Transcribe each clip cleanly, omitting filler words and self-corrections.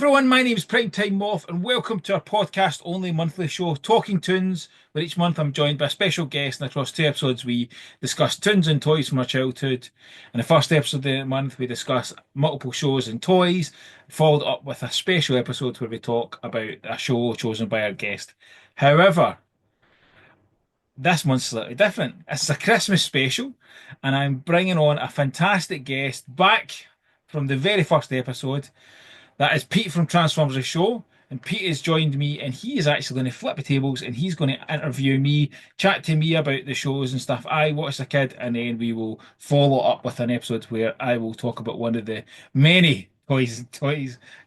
everyone, my name is Primetime Moff, and welcome to our podcast only monthly show, Talking Toons, where each month I'm joined by a special guest, and across two episodes we discuss tunes and toys from our childhood. In the first episode of the month, we discuss multiple shows and toys, followed up with a special episode where we talk about a show chosen by our guest. However, this month's slightly different. It's a Christmas special, and I'm bringing on a fantastic guest back from the very first episode. That is Pete from Transformers the Show. And Pete has joined me, and he is actually going to flip the tables and he's going to interview me, chat to me about the shows and stuff I watched as a kid, and then we will follow up with an episode where I will talk about one of the many toys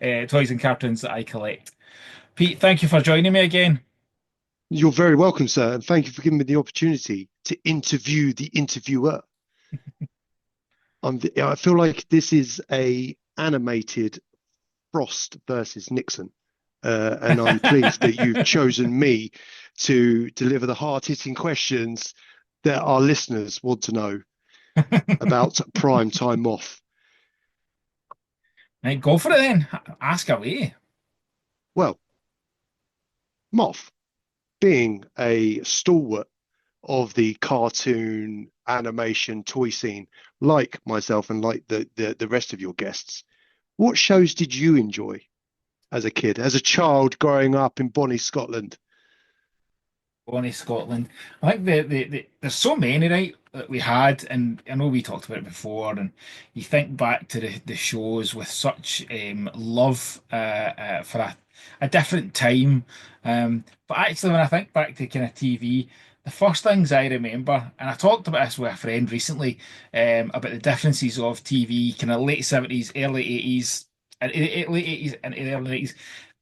and cartoons that I collect. Pete, thank you for joining me again. You're very welcome, sir, and thank you for giving me the opportunity to interview the interviewer. I feel like this is a animated Frost versus Nixon, and I'm pleased that you've chosen me to deliver the hard-hitting questions that our listeners want to know about Prime Time Moff. Right, go for it then. Ask away. Well, Moff, being a stalwart of the cartoon animation toy scene, like myself and like the rest of your guests, what shows did you enjoy as a kid, as a child growing up in Bonnie, Scotland? Bonnie, Scotland. I think there's so many, right, that we had, and I know we talked about it before, and you think back to the shows with such love for a different time. But actually, when I think back to kind of TV, the first things I remember, and I talked about this with a friend recently, about the differences of TV, kind of late 70s, early 80s, and late 80s and early 80s.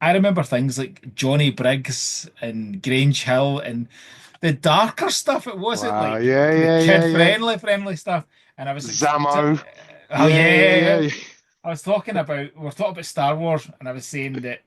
I remember things like Johnny Briggs and Grange Hill and the darker stuff. It wasn't Wow, like yeah, the yeah, kid yeah, yeah. friendly stuff. And I was like, Zamo. oh Yeah, yeah, yeah, yeah. yeah. I was talking about we were talking about Star Wars, and I was saying that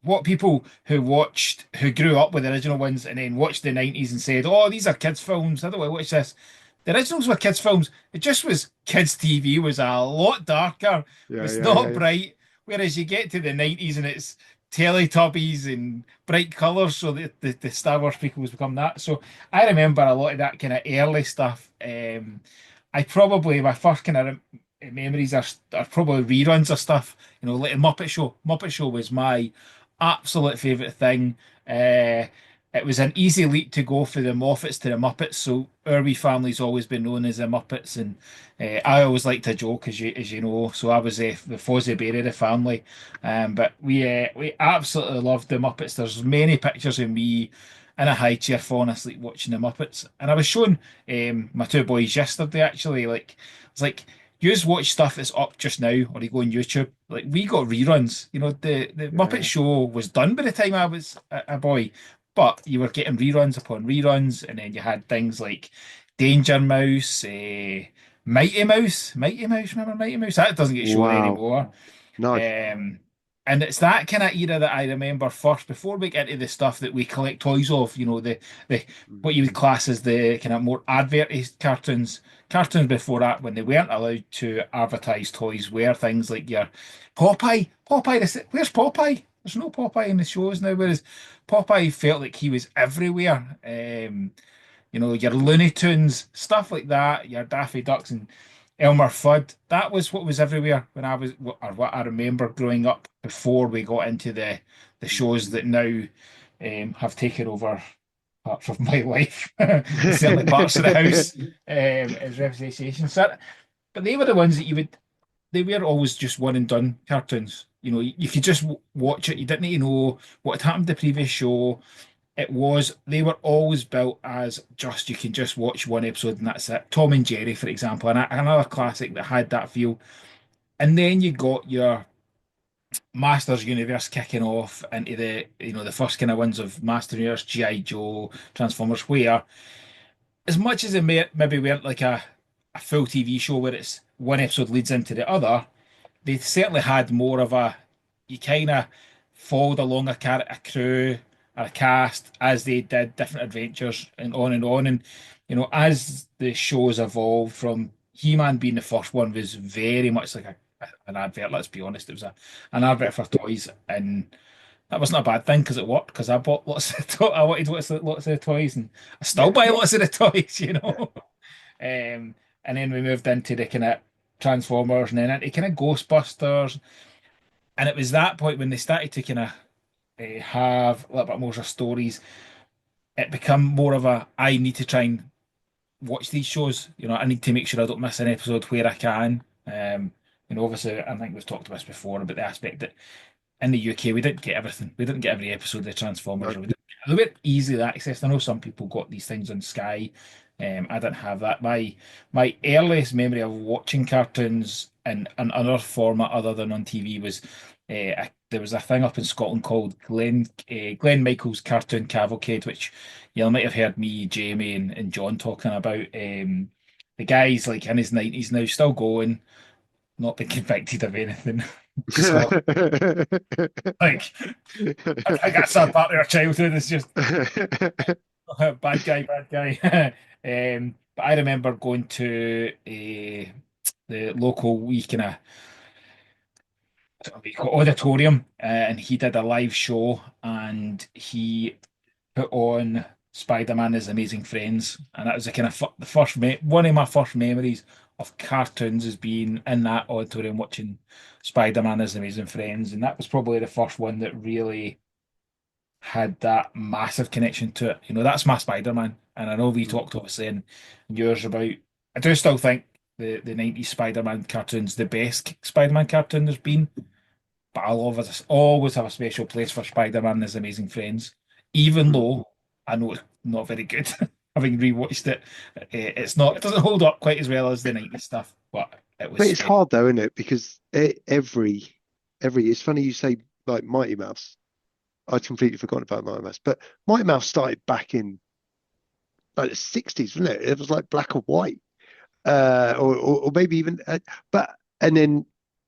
what people who grew up with the original ones and then watched the 90s and said, "Oh, these are kids' films. I don't want to watch this." The originals were kids' films. It just was kids' TV was a lot darker, Yeah, was yeah, yeah, not yeah. bright. Whereas you get to the 90s and it's Teletubbies and bright colours, so the Star Wars prequels become that. So I remember a lot of that kind of early stuff. I probably my first kind of memories are probably reruns of stuff. You know, like the Muppet Show. Muppet Show was my absolute favourite thing. It was an easy leap to go for the Moffats to the Muppets, so our wee family's always been known as the Muppets, and I always like to joke, as you know. So I was the Fozzie Bear of the family, but we absolutely loved the Muppets. There's many pictures of me in a high chair falling asleep watching the Muppets, and I was showing my two boys yesterday actually. Like it's like you just watch stuff that's up just now, or you go on YouTube. Like we got reruns. You know, the Muppet Yeah. Show was done by the time I was a boy, but you were getting reruns upon reruns, and then you had things like Danger Mouse, Mighty Mouse. Remember Mighty Mouse? That doesn't get shown Wow. anymore. No. Um, and it's that kind of era that I remember first before we get into the stuff that we collect toys of. You know, the what you would Mm. class as the kind of more advertised cartoons. Cartoons before that, when they weren't allowed to advertise toys, were things like your Popeye. Where's Popeye? There's no Popeye in the shows now. Whereas Popeye felt like he was everywhere. You know, your Looney Tunes, stuff like that, your Daffy Ducks and Elmer Fudd. That was what was everywhere when I was, or what I remember growing up before we got into the shows that now have taken over parts of my life, and certainly parts of the house as representation. So, but they were the ones that they were always just one and done cartoons. You know, you could just watch it. You didn't need to know what had happened to the previous show. They were always built as just you can just watch one episode and that's it. Tom and Jerry, for example, and another classic that had that feel. And then you got your Masters Universe kicking off into the first kind of ones of Master Universe, G.I. Joe, Transformers, where as much as maybe weren't like a full TV show where it's one episode leads into the other, they certainly had more of you kind of followed along a crew or a cast as they did different adventures and on and on. And, you know, as the shows evolved from He-Man being the first one was very much like an advert. Let's be honest, it was an advert for toys, and that wasn't a bad thing because it worked. Because I bought lots of I wanted lots of toys, and I still Yeah, buy lots of the toys, yeah. And then we moved into the kind of Transformers, and then into kind of Ghostbusters, and it was that point when they started to kind of have a little bit more of stories. It become more of a I need to try and watch these shows. I need to make sure I don't miss an episode where I can. Obviously, I think we've talked about this before about the aspect that in the UK we didn't get everything. We didn't get every episode of Transformers. No. Or we didn't, they were easily accessed. I know some people got these things on Sky. I didn't have that. My earliest memory of watching cartoons in another format other than on TV was there was a thing up in Scotland called Glenn Michael's Cartoon Cavalcade, which you might have heard me, Jamie, and John talking about. The guy's like in his 90s now, still going, not been convicted of anything. So like I think that's a part of our childhood. It's just bad guy, bad guy. But I remember going to the local wee kind of auditorium, and he did a live show, and he put on Spider-Man: His Amazing Friends, and that was the kind of the first one of my first memories of cartoons is being in that auditorium watching Spider-Man: His Amazing Friends, and that was probably the first one that really had that massive connection to it. That's my Spider-Man. And I know we Mm. talked obviously in yours about I do still think the 90s Spider-Man cartoon's the best Spider-Man cartoon there's been. But I'll always have a special place for Spider-Man and His Amazing Friends. Even Mm. though I know it's not very good. Having rewatched it, it doesn't hold up quite as well as the 90s stuff, but it was But it's spent. hard though, isn't it? Because every it's funny you say like Mighty Mouse. I'd completely forgotten about Mighty Mouse, but Mighty Mouse started back in like the 60s, wasn't it? It was like black and white, or maybe even, but and then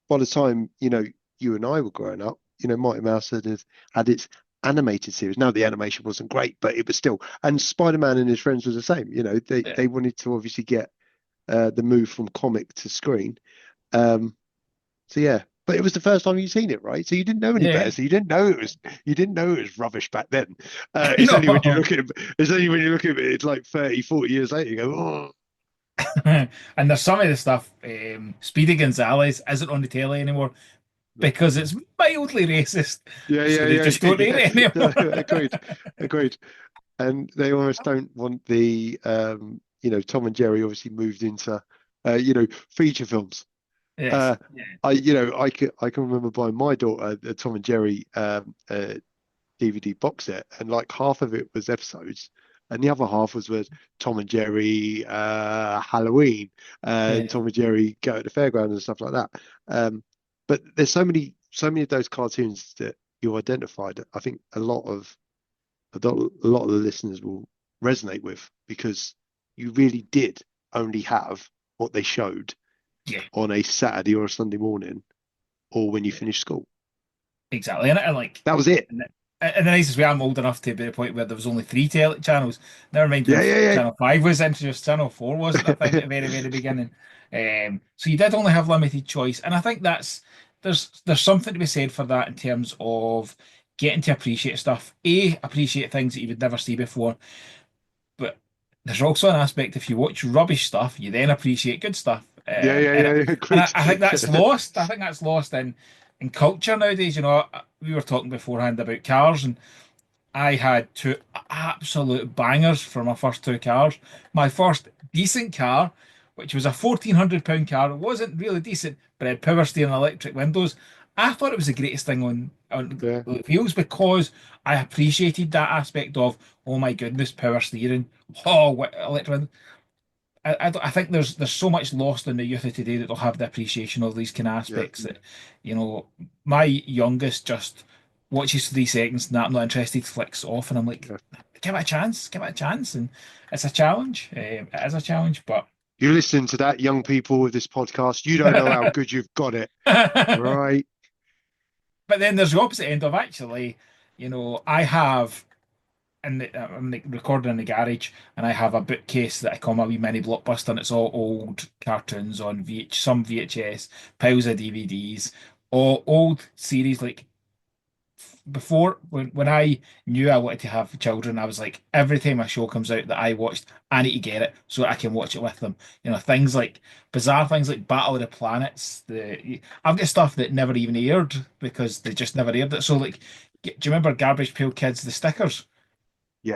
by the time you and I were growing up, Mighty Mouse had its animated series. Now the animation wasn't great, but it was still. And Spider-Man and his friends was the same. Yeah. They wanted to obviously get the move from comic to screen. Um, so yeah, but it was the first time you'd seen it, right? So you didn't know any better. Yeah. So you didn't know it was rubbish back then. It's only when you No. look at it, it's only when you look at it, it's like 30, 40 years later, you go, oh, And there's some of the stuff, Speedy Gonzales isn't on the telly anymore no. because it's mildly racist. Yeah, So yeah, they yeah, just don't air yeah. it No, anymore. agreed, agreed. And they almost don't want the, Tom and Jerry obviously moved into, feature films. Yes. Uh, I can remember buying my daughter the Tom and Jerry DVD box set, and like half of it was episodes, and the other half was Tom and Jerry Halloween, Yeah. Tom and Jerry go at the fairground and stuff like that. Um, but there's so many of those cartoons that you identified. I think a lot of the listeners will resonate with because you really did only have what they showed Yeah. on a Saturday or a Sunday morning, or when you finish school. Exactly. And like, That was it. and the nicest way, I'm old enough to be at the point where there was only three tele channels. Never mind when Yeah, yeah, Channel 5 was introduced, Channel 4 wasn't a thing at the very, very beginning. So you did only have limited choice. And I think there's something to be said for that in terms of getting to appreciate stuff. Appreciate things that you would never see before. But there's also an aspect if you watch rubbish stuff, you then appreciate good stuff. yeah, yeah, And yeah, yeah. Agreed. I think that's lost. I think that's lost in culture nowadays. We were talking beforehand about cars, and I had two absolute bangers for my first two cars. My first decent car, which was a £1,400 car, it wasn't really decent, but it had power steering and electric windows. I thought it was the greatest thing on Yeah, the wheels because I appreciated that aspect of, oh my goodness, power steering. Oh, what electric. I think there's so much lost in the youth of today that they'll have the appreciation of these kind of yeah, aspects that, my youngest just watches 3 seconds and that I'm not interested, flicks off, and I'm like, yeah. give it a chance, and it's a challenge. It is a challenge, but You're listening to that, young people with this podcast. You don't know how good you've got it, but right? then there's the opposite end of actually, I have. I'm like recording in the garage, and I have a bookcase that I call my wee mini blockbuster, and it's all old cartoons on some VHS, piles of DVDs, all old series. Like before, when I knew I wanted to have children, I was like, every time a show comes out that I watched, I need to get it so I can watch it with them. Things like bizarre things like Battle of the Planets. I've got stuff that never even aired because they just never aired it. So like, do you remember Garbage Pail Kids, the stickers?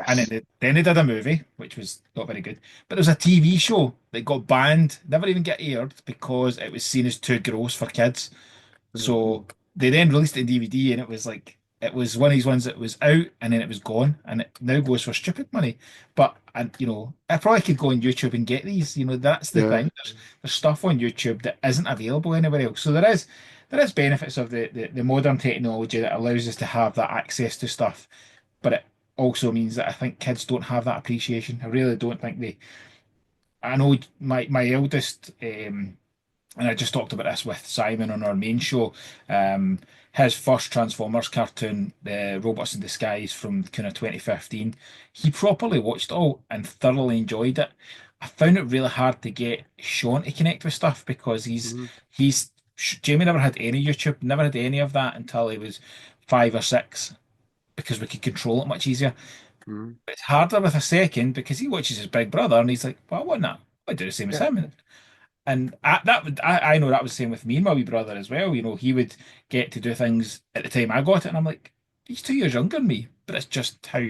And then Yes. they did a movie, which was not very good. But there was a TV show that got banned, never even get aired because it was seen as too gross for kids. So they then released it in DVD, and it was one of these ones that was out and then it was gone, and it now goes for stupid money. But and I probably could go on YouTube and get these. That's the Yeah. thing. There's stuff on YouTube that isn't available anywhere else. So there is benefits of the modern technology that allows us to have that access to stuff, but it also means that I think kids don't have that appreciation. I really don't think they. I know my eldest. And I just talked about this with Simon on our main show. Um, his first Transformers cartoon, the Robots in Disguise from kind of 2015, he properly watched it all and thoroughly enjoyed it. I found it really hard to get Sean to connect with stuff because Mhm. Jamie never had any YouTube, never had any of that until he was 5 or 6 because we could control it much easier. Mhm. But it's harder with a second because he watches his big brother and he's like, well, I want that. I do the same as Yeah. him. And I know that was the same with me and my wee brother as well. He would get to do things at the time I got it, and I'm like, he's 2 years younger than me. But it's just how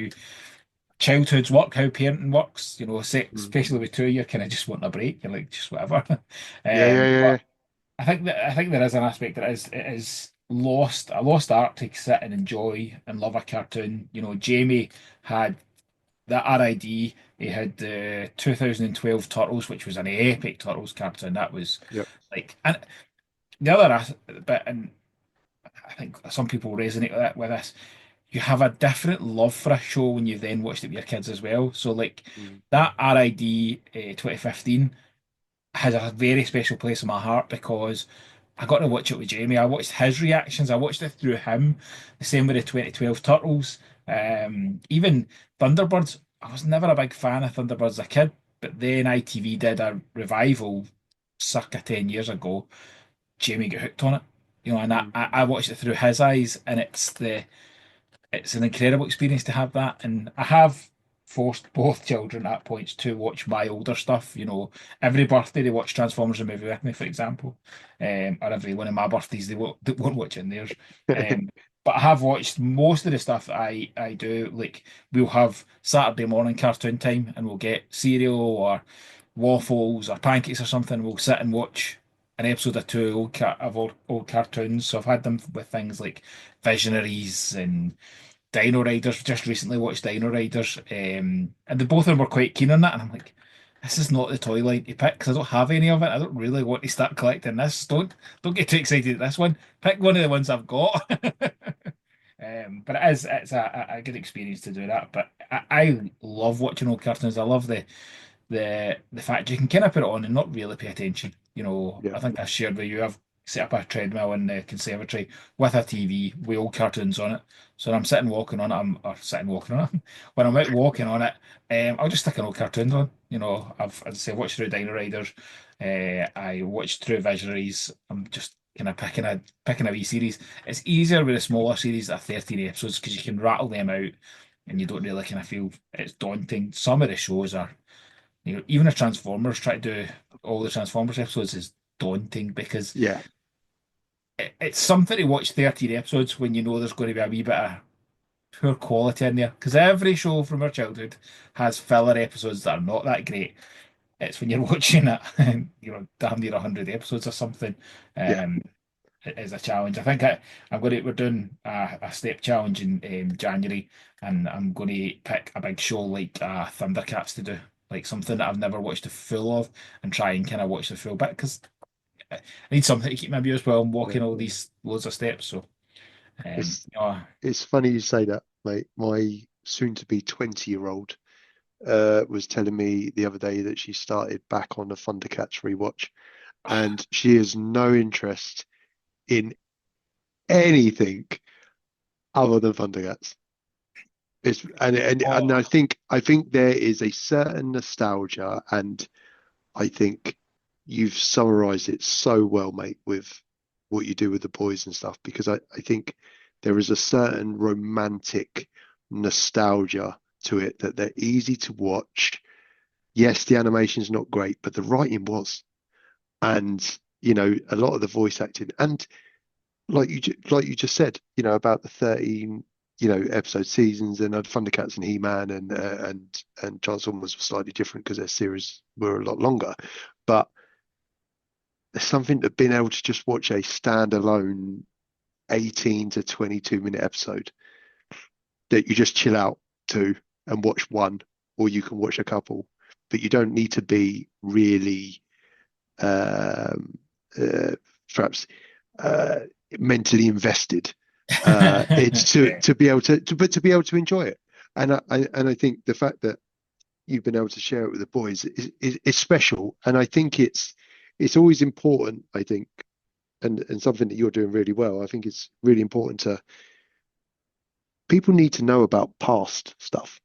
childhoods work, how parenting works. Mhm. Especially with two, you're kind of just wanting a break. You're like, just whatever. Yeah, yeah, But yeah, I think there is an aspect that is lost, a lost art to sit and enjoy and love a cartoon. Jamie had that RID. He had the 2012 Turtles, which was an epic Turtles cartoon. That was yeah. like, and the other bit, and I think some people resonate with this. You have a different love for a show when you then watched it with your kids as well. So like Mm. that RID 2015 has a very special place in my heart because I got to watch it with Jamie. I watched his reactions. I watched it through him. The same with the 2012 Turtles. Even Thunderbirds. I was never a big fan of Thunderbirds as a kid, but then ITV did a revival circa 10 years ago. Jamie got hooked on it. And I, Mm. I I watched it through his eyes, and it's an incredible experience to have that. And I have forced both children at points to watch my older stuff. Every birthday they watch Transformers the movie with me, for example. Or every one of my birthdays they won't watch it in theirs. Um, but I have watched most of the stuff that I do. Like we'll have Saturday morning cartoon time and we'll get cereal or waffles or pancakes or something. We'll sit and watch an episode or two of old cartoons. So I've had them with things like Visionaries and Dino Riders. Just recently watched Dino Riders, and the both of them were quite keen on that. And I'm like, this is not the toy line to pick because I don't have any of it. I don't really want to start collecting this. Don't get too excited at this one. Pick one of the ones I've got. But it's a good experience to do that. But I love watching old cartoons. I love the fact you can kind of put it on and not really pay attention. Yeah. I think I shared with you. I've set up a treadmill in the conservatory with a TV with old cartoons on it. So when I'm sitting walking on it, or sitting walking on it. When I'm out walking on it, I'll just stick an old cartoons on. As I say, watched through Dino Riders. I watched through Visionaries. I'm just kind of picking a wee series. It's easier with a smaller series that are 13 episodes because you can rattle them out and you don't really kind of feel it's daunting. Some of the shows are even the Transformers try to do all the Transformers episodes is daunting because Yeah. it's something to watch 13 episodes when you know there's going to be a wee bit of poor quality in there. Because every show from our childhood has filler episodes that are not that great. It's when you're watching it, damn near 100 episodes or something. Yeah. Um, it is a challenge. I think we're doing a step challenge in January, and I'm going to pick a big show like Thundercats to do, like something that I've never watched the full of, and try and kind of watch the full bit because I need something to keep me amused while I'm Yeah. walking all these loads of steps. So, It's you know, it's funny you say that, mate. My soon to be 20-year-old was telling me the other day that she started back on the Thundercats rewatch, and she has no interest in anything other than Thundercats. It's and Oh, I think there is a certain nostalgia, and I think you've summarized it so well, mate, with what you do with the boys and stuff, because I think there is a certain romantic nostalgia to it that they're easy to watch. Yes, the animation's not great, but the writing was. And, a lot of the voice acting. And like you just said, about the 13, episode seasons, and Thundercats and He-Man and Transformers were slightly different because their series were a lot longer. But there's something to being able to just watch a standalone 18 to 22-minute episode that you just chill out to and watch one, or you can watch a couple, but you don't need to be really um, uh, perhaps uh, mentally invested. It's yeah. to be able but to be able to enjoy it. And I think the fact that you've been able to share it with the boys is special. And I think it's always important, I think, and something that you're doing really well. I think it's really important to people need to know about past stuff,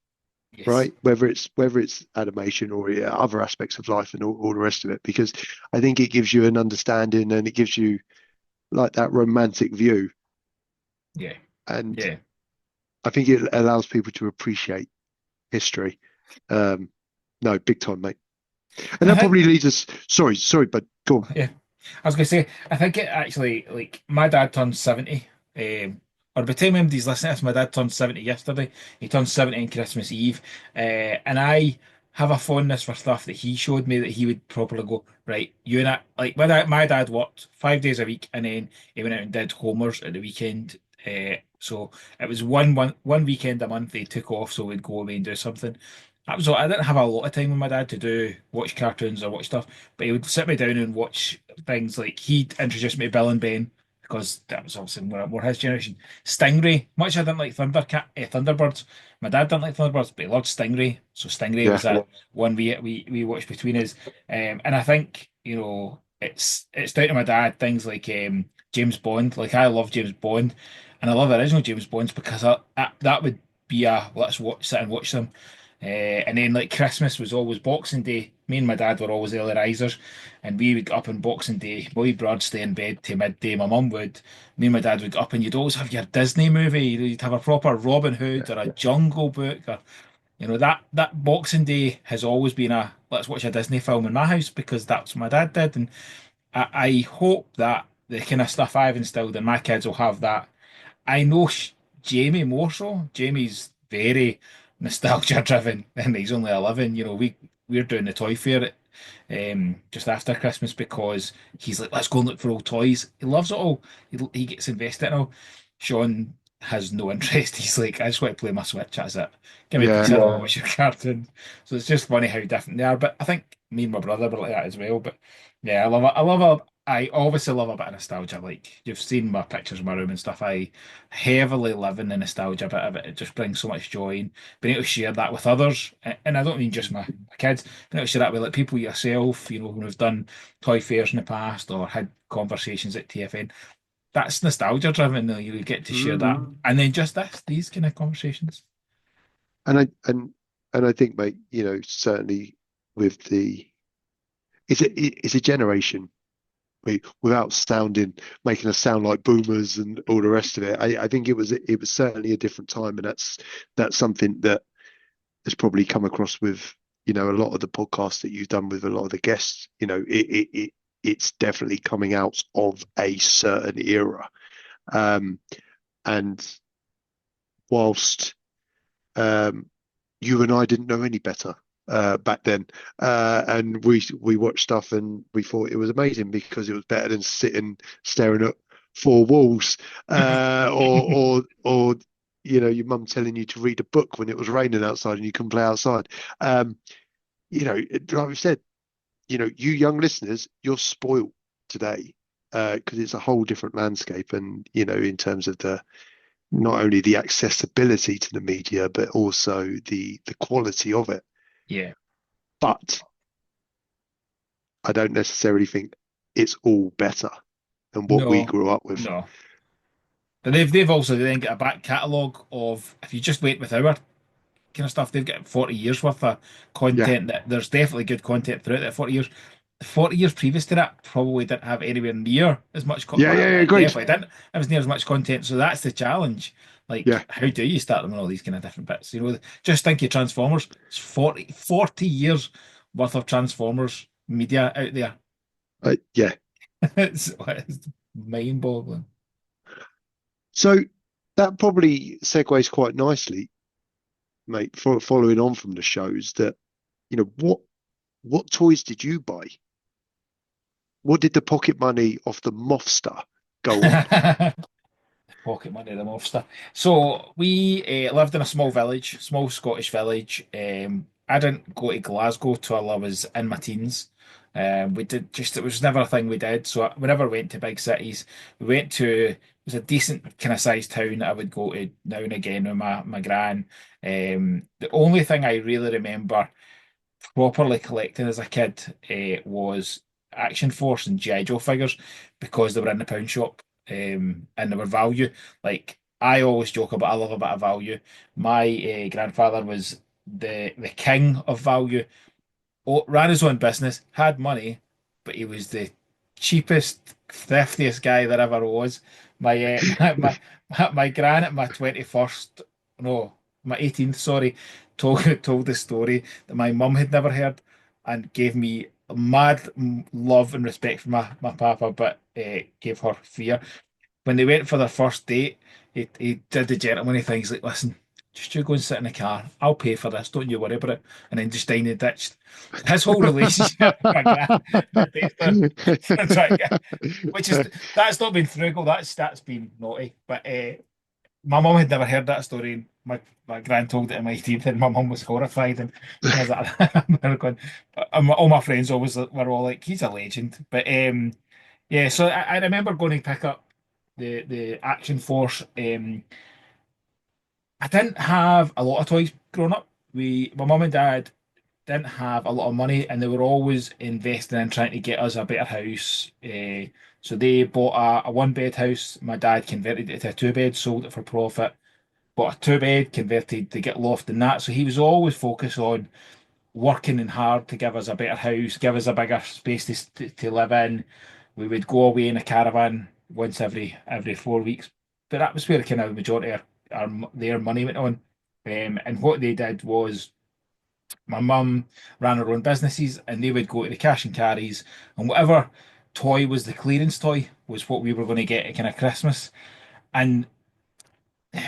Yes. right? Whether it's animation or other aspects of life and all the rest of it, because I think it gives you an understanding and it gives you like that romantic view, Yeah. and Yeah. I think it allows people to appreciate history. Um, no, big time, mate. And And I that think, probably leads us. Sorry, but go on. yeah, I was gonna say, I think it actually, like, my dad turned 70. Or by the time anybody's listening to this, my dad turned 70 yesterday. He turned 70 on Christmas Eve. And I have a fondness for stuff that he showed me that he would probably go, right, you and I, like, my dad worked 5 days a week, and then he went out and did Homer's at the weekend. So it was one weekend a month he took off, so we'd go away and do something. That was all. I didn't have a lot of time with my dad to watch cartoons or watch stuff, but he would sit me down and watch things like he'd introduced me to Bill and Ben because that was obviously more his generation. Stingray, much I didn't like Thunderbirds. My dad didn't like Thunderbirds, but he loved Stingray. So Stingray was Yeah, that one we watched between us. And I think it's down to my dad. Things like James Bond. Like I love James Bond, and I love the original James Bonds because that would be a sit and watch them. And then like Christmas was always Boxing Day. Me and my dad were always early risers, and we would get up on Boxing Day. Boy, Brad stay in bed till midday. My mum would. Me and my dad would get up, and you'd always have your Disney movie. You'd have a proper Robin Hood or a Jungle Book, or that Boxing Day has always been a let's watch a Disney film in my house because that's what my dad did, and I hope that the kind of stuff I've instilled in my kids will have that. I know Jamie more so. Jamie's very nostalgia driven, and he's only 11. We're doing the toy fair just after Christmas because he's like, let's go and look for old toys. He loves it all. He gets invested in it all. Sean has no interest. He's like, I just want to play my Switch. That's it. Give me a yeah, pizza and watch your cartoon. So it's just funny how different they are. But I think me and my brother were like that as well. But yeah, I love it. I obviously love a bit of nostalgia. Like you've seen my pictures in my room and stuff. I heavily live in the nostalgia bit of it. It just brings so much joy and being able to share that with others. And I don't mean just my kids, being able to share that with like people yourself, when we've done toy fairs in the past or had conversations at TFN. That's nostalgia driven though. You get to share that. And then just these kind of conversations. and I think, mate, certainly with the it's a generation. Without making us sound like boomers and all the rest of it, I think it was certainly a different time, and that's something that has probably come across with a lot of the podcasts that you've done with a lot of the guests. It's definitely coming out of a certain era, um, and whilst um, you and I didn't know any better back then, and we watched stuff and we thought it was amazing because it was better than sitting staring at four walls, or your mum telling you to read a book when it was raining outside and you couldn't play outside. Um, like we said, you young listeners, you're spoiled today because it's a whole different landscape, and in terms of the not only the accessibility to the media, but also the quality of it. Yeah. But I don't necessarily think it's all better than what we No, grew up with. no. But they've also then got a back catalogue of if you just went with our kind of stuff. They've got 40 years worth of Yeah. content that there's definitely good content throughout that 40 years. The 40 years previous to that probably didn't have anywhere near as much Yeah, yeah, yeah, well, it agreed. definitely didn't have as near as much content. So that's the challenge. Yeah. Like, how do you start them on all these kind of different bits? You know, just think of Transformers. It's 40 years worth of Transformers media out there. Yeah. It's mind-boggling. So that probably segues quite nicely, mate, for following on from the shows that, what toys did you buy? What did the pocket money of the Mobster go on? Pocket money, the mobster. So we lived in a small village, small Scottish village. I didn't go to Glasgow till I was in my teens. We did just, it was never a thing we did. So we never went to big cities. We went to, it was a decent kind of sized town that I would go to now and again with my gran. The only thing I really remember properly collecting as a kid was Action Force and G.I. Joe figures because they were in the pound shop and they were value. Like I always joke about, I love a bit of value. My grandfather was the king of value, ran his own business, had money, but he was the cheapest, thriftiest guy there ever was. My my gran at my 21st, no, my 18th, sorry, told the story that my mum had never heard and gave me mad love and respect for my papa, but gave her fear when they went for their first date, he did the gentlemanly things like, listen, just you go and sit in the car. I'll pay for this. Don't you worry about it. And then just down the ditch. His whole relationship with my gran based on trying to which is that's not been frugal. That's been naughty. But my mum had never heard that story. And my gran told it in my teeth, and my mum was horrified. And I was like, I'm never going. All my friends always were all like, he's a legend. But yeah, so I remember going to pick up the Action Force. I didn't have a lot of toys growing up. My mum and dad didn't have a lot of money, and they were always investing in trying to get us a better house. So they bought a one bed house. My dad converted it to a two bed, sold it for profit. Bought a two bed, converted to get loft and that. So he was always focused on working and hard to give us a better house, give us a bigger space to live in. We would go away in a caravan once every 4 weeks, but that was where kind of the majority of their money went on. And what they did was my mum ran her own businesses, and they would go to the cash and carries, and whatever toy was the clearance toy was what we were going to get at kind of Christmas. And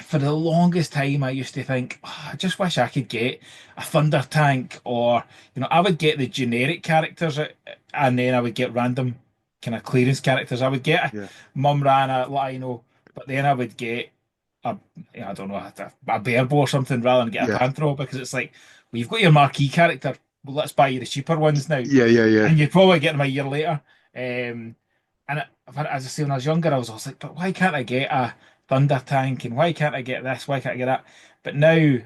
for the longest time, I used to think, "Oh, I just wish I could get a Thunder Tank, or I would get the generic characters, and then I would get random kind of clearance characters. I would get Yeah, Mum ran a Lino, but then I would get a, I don't know, a Bearbo or something rather than get a yeah, Panthro because it's like, well, you've got your marquee character, well, let's buy you the cheaper ones now, yeah, yeah, yeah. and you'd probably get them a year later. And as I say, when I was younger, I was always like, but why can't I get a Thunder Tank and why can't I get this? Why can't I get that? But now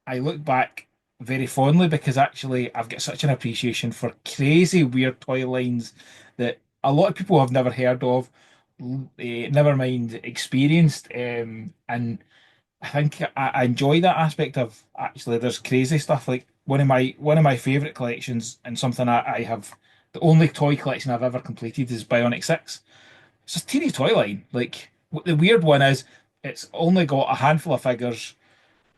I look back very fondly because actually I've got such an appreciation for crazy weird toy lines that a lot of people have never heard of, never mind experienced. And I think I enjoy that aspect of actually there's crazy stuff like one of my favorite collections and something I have the only toy collection I've ever completed is Bionic 6. It's a teeny toy line. Like the weird one is it's only got a handful of figures,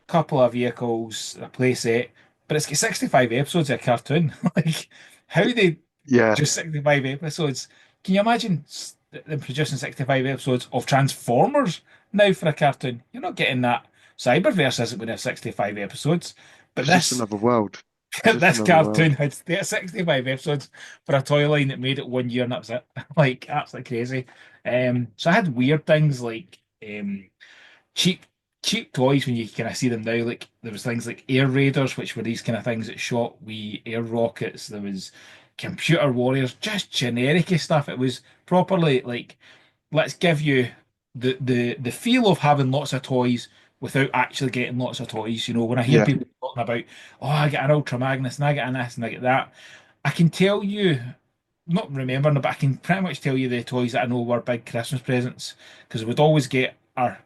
couple of vehicles, a playset, but it's got 65 episodes of a cartoon. Like how they Yeah, just 65 episodes. Can you imagine them producing 65 episodes of Transformers now for a cartoon? You're not getting that. Cyberverse isn't going to have 65 episodes, but it's just this another world. It's just this another cartoon world. had 65 episodes for a toy line that made it 1 year and that was it. Like absolutely crazy. So I had weird things like cheap cheap toys when you kind of see them now. Like there was things like air raiders, which were these kind of things that shot we air rockets. There was computer warriors, just generic stuff. It was properly like let's give you the feel of having lots of toys without actually getting lots of toys. When I hear Yeah, people talking about, oh, I get an Ultra Magnus and I get an this and I get that, I can tell you, not remembering, but I can pretty much tell you the toys that I know were big Christmas presents because we'd always get our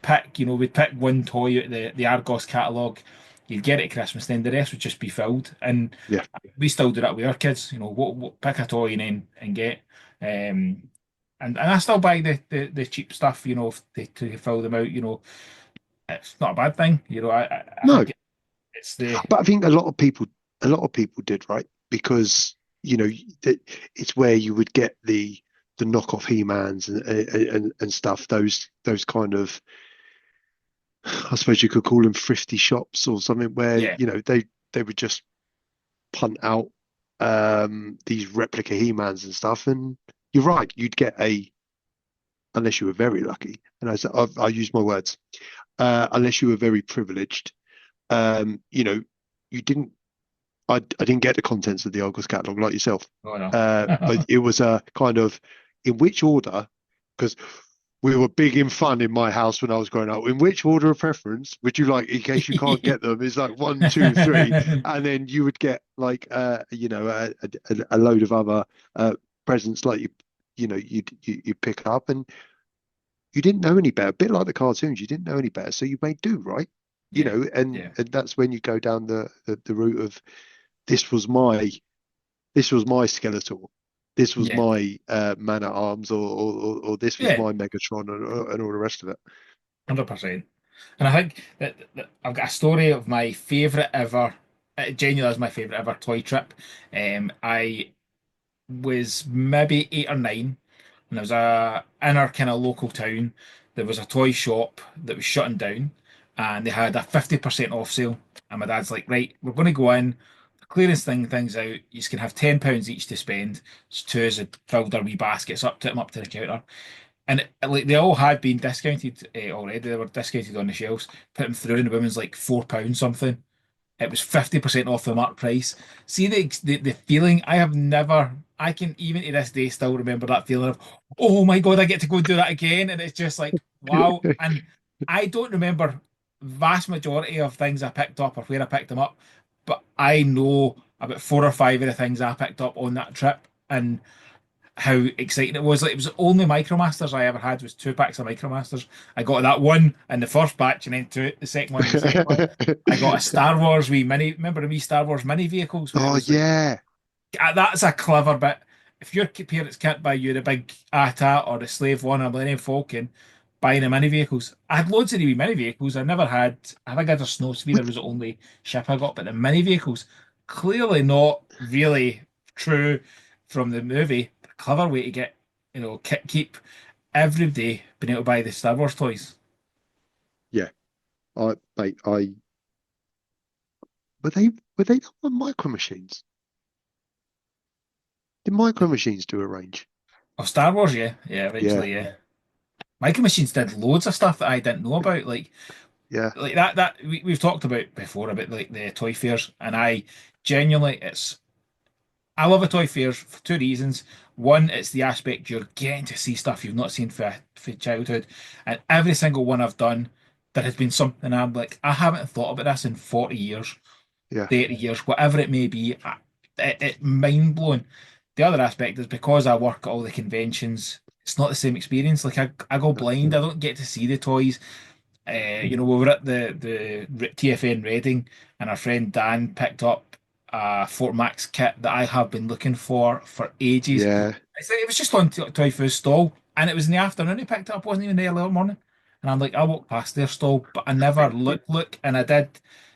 pick, we'd pick one toy out of the Argos catalogue. You'd get it at Christmas, then the rest would just be filled. And Yeah. we still do that with our kids. What pick a toy and then and get. Um, and I still buy the cheap stuff, to fill them out. It's not a bad thing. I No, think it's the but I think a lot of people did, right? Because it's where you would get the knockoff He-Mans and stuff. Those kind of, I suppose you could call them thrifty shops or something, where yeah, they would just punt out these replica He-Mans and stuff. And you're right, you'd get unless you were very lucky, and I use my words, unless you were very privileged, you know, you didn't. I didn't get the contents of the Argos catalog like yourself, oh no. but it was a kind of in which order, because we were big in fun in my house when I was growing up. In which order of preference would you like, in case you can't get them? It's like one, two, three, and then you would get like a load of other presents like you pick up, and you didn't know any better. A bit like the cartoons, you didn't know any better, so you made do, right? Yeah, And yeah, that's when you go down the route of this was my this was my Skeletor, this was yeah, my Man at Arms, or this was yeah. my Megatron, and all the rest of it. 100%. And I think that I've got a story of my favorite ever. It genuinely is my favorite ever toy trip. I was maybe 8 or 9, and there was in our kind of local town. There was a toy shop that was shutting down, and they had a 50% off sale. And my dad's like, right, we're going to go in, clearance things out. You can have £10 each to spend. So two as had filled their wee baskets up, took them up to the counter. And like they all had been discounted already. They were discounted on the shelves. Put them through, and the women's like £4 something. It was 50% off the mark price. See the feeling. I have never. I can even to this day still remember that feeling of, oh my God, I get to go and do that again, and it's just like wow. And I don't remember vast majority of things I picked up or where I picked them up, but I know about 4 or 5 of the things I picked up on that trip, and how exciting it was. Like it was the only Micromasters I ever had was 2 packs of Micromasters. I got that one in the first batch and then two the second one in the second one. I got a Star Wars wee mini. Remember the wee Star Wars mini vehicles where it Oh was like yeah, that's a clever bit. If your parents can't buy you the big ATA or the Slave One or Millennium Falcon, buying the mini vehicles. I had loads of the wee mini vehicles. I never had. I think I had a Snowsphere with was the only ship I got, but the mini vehicles clearly not really true from the movie. A clever way to get keep everybody being able to buy the Star Wars toys. yeah. I were they not on Micro Machines? Did Micro Machines do a range? Oh, Star Wars, yeah, yeah, Yeah, eventually, yeah. Micro Machines did loads of stuff that I didn't know about, yeah, like that we've talked about before about like the toy fairs, and I genuinely it's I love a toy fairs for 2 reasons. One, it's the aspect you're getting to see stuff you've not seen for childhood, and every single one I've done, there has been something I'm like I haven't thought about this in 40 years, yeah. 30 years, whatever it may be. It mind blowing. The other aspect is because I work at all the conventions. It's not the same experience. Like I go No. blind. I don't get to see the toys. We were at the TFN Reading, and our friend Dan picked up a Fort Max kit that I have been looking for ages. Yeah, It was just on Toy Food's stall, and it was in the afternoon. He picked it up, wasn't even the early morning. And I'm like, I walked past their stall, but I never look, and I did.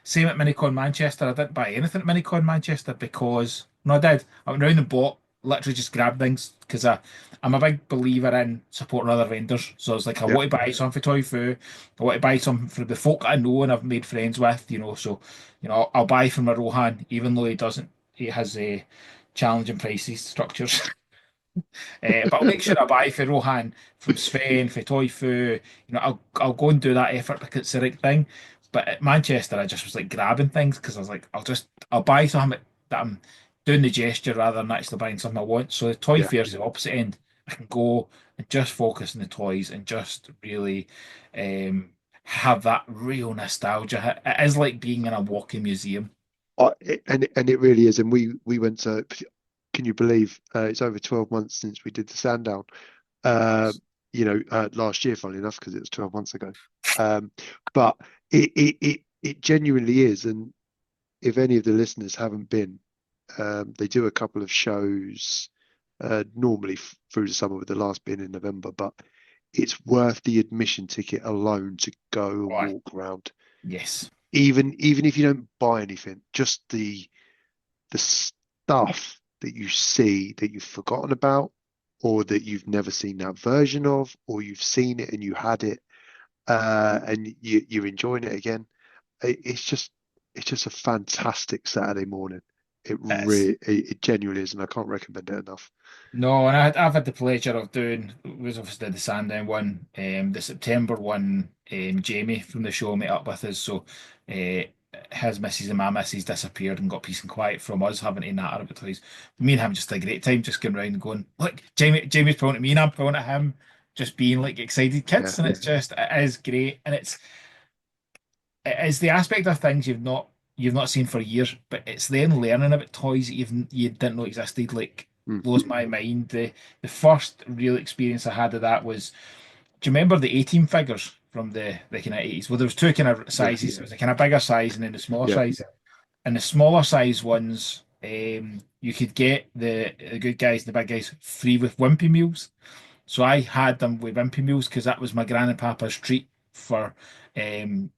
Same at Minicon Manchester. I didn't buy anything at Minicon Manchester because no, I did. I went round and bought, literally just grabbed things because I'm a big believer in supporting other vendors. So I was like, I yeah. want to buy something for Toy Foo. I want to buy something for the folk I know and I've made friends with, So, I'll buy from a Rohan, even though he doesn't. He has a challenging prices structures. But I'll make sure I buy for Rohan, from Sven, for Toy Foo. I'll go and do that effort because it's the right thing. But at Manchester, I just was like grabbing things because I was like, I'll buy something that I'm doing the gesture rather than actually buying something I want. So the toy Yeah. fair is the opposite end. I can go and just focus on the toys and just really have that real nostalgia. It is like being in a walking museum. And it really is. And we went to. Can you believe it's over 12 months since we did the Sandown? Uh, last year, funnily enough, because it was 12 months ago. But it genuinely is. And if any of the listeners haven't been, they do a couple of shows normally through the summer, with the last being in November. But it's worth the admission ticket alone to go and Right. walk around. Yes. Even if you don't buy anything, just the stuff that you see that you've forgotten about, or that you've never seen that version of, or you've seen it and you had it, and you're enjoying it again. It's just a fantastic Saturday morning. It genuinely is, and I can't recommend it enough. No, and I've had the pleasure of doing, was obviously the Sandown one, the September one. Jamie from the show met up with us, so uh, his missus and my missus disappeared and got peace and quiet from us having to natter about toys. Me and him just had a great time, just going around and going, look, Jamie's pulling at me and I'm pulling at him, just being like excited Yeah. kids, and it is great, and it's the aspect of things you've not seen for years, but it's then learning about toys that you didn't know existed. Like, Mm. blows my mind. The first real experience I had of that was, do you remember the 18 figures from the kind of 80s? Well, there was two kind of Yeah. sizes. There was a kind of bigger size and then the smaller Yeah. size. And the smaller size ones, you could get the good guys and the big guys free with Wimpy meals. So I had them with Wimpy meals because that was my gran and papa's treat for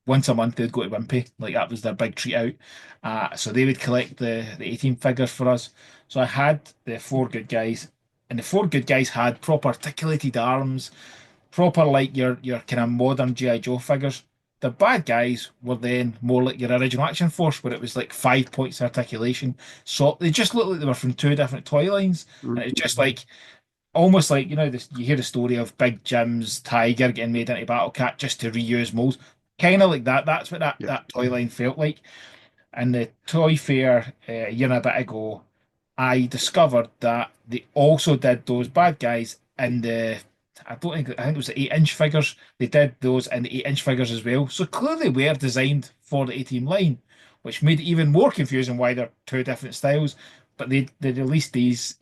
once a month they'd go to Wimpy. Like, that was their big treat out. So they would collect the 18 figures for us. So I had the four good guys, and the four good guys had proper articulated arms, proper like your kind of modern G.I. Joe figures. The bad guys were then more like your original Action Force, where it was like 5 points of articulation. So they just looked like they were from two different toy lines. Mm. And it's just like almost like, this, you hear the story of Big Jim's Tiger getting made into Battle Cat just to reuse molds. Kind of like that. That's what that, Yeah. that toy line felt like. And the toy fair a year and a bit ago, I discovered that they also did those bad guys in I think it was the 8-inch figures. They did those in the 8-inch figures as well. So clearly they were designed for the 18 line, which made it even more confusing why they're two different styles. But they released these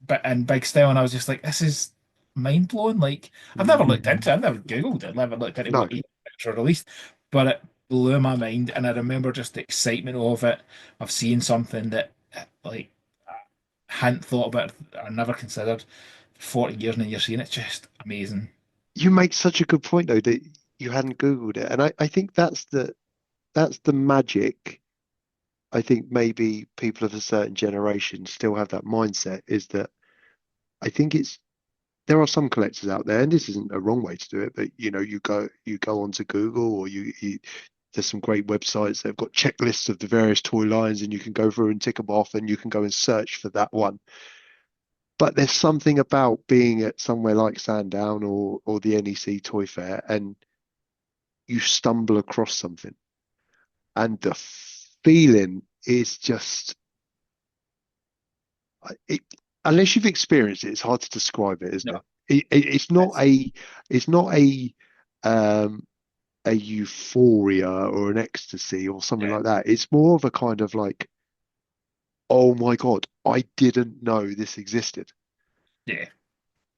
but in big style, and I was just like, this is mind blowing. Like, I've never Mm. looked into it, I've never Googled it, never looked into No, what each picture released, but it blew my mind, and I remember just the excitement of it, of seeing something that like I hadn't thought about or never considered 40 years, and then you're seeing it. It's just amazing. you make such a good point though, that you hadn't Googled it, and I think that's the magic. I think maybe people of a certain generation still have that mindset, is that I think there are some collectors out there, and this isn't a wrong way to do it, but you go onto Google, or there's some great websites that have got checklists of the various toy lines, and you can go through and tick them off, and you can go and search for that one. But there's something about being at somewhere like Sandown, or the NEC Toy Fair, and you stumble across something, and the feeling is just it, unless you've experienced it, it's hard to describe it, isn't No, it? It's not it's a um a euphoria or an ecstasy or something yeah, like that. It's more of a kind of like, oh my God, I didn't know this existed. yeah.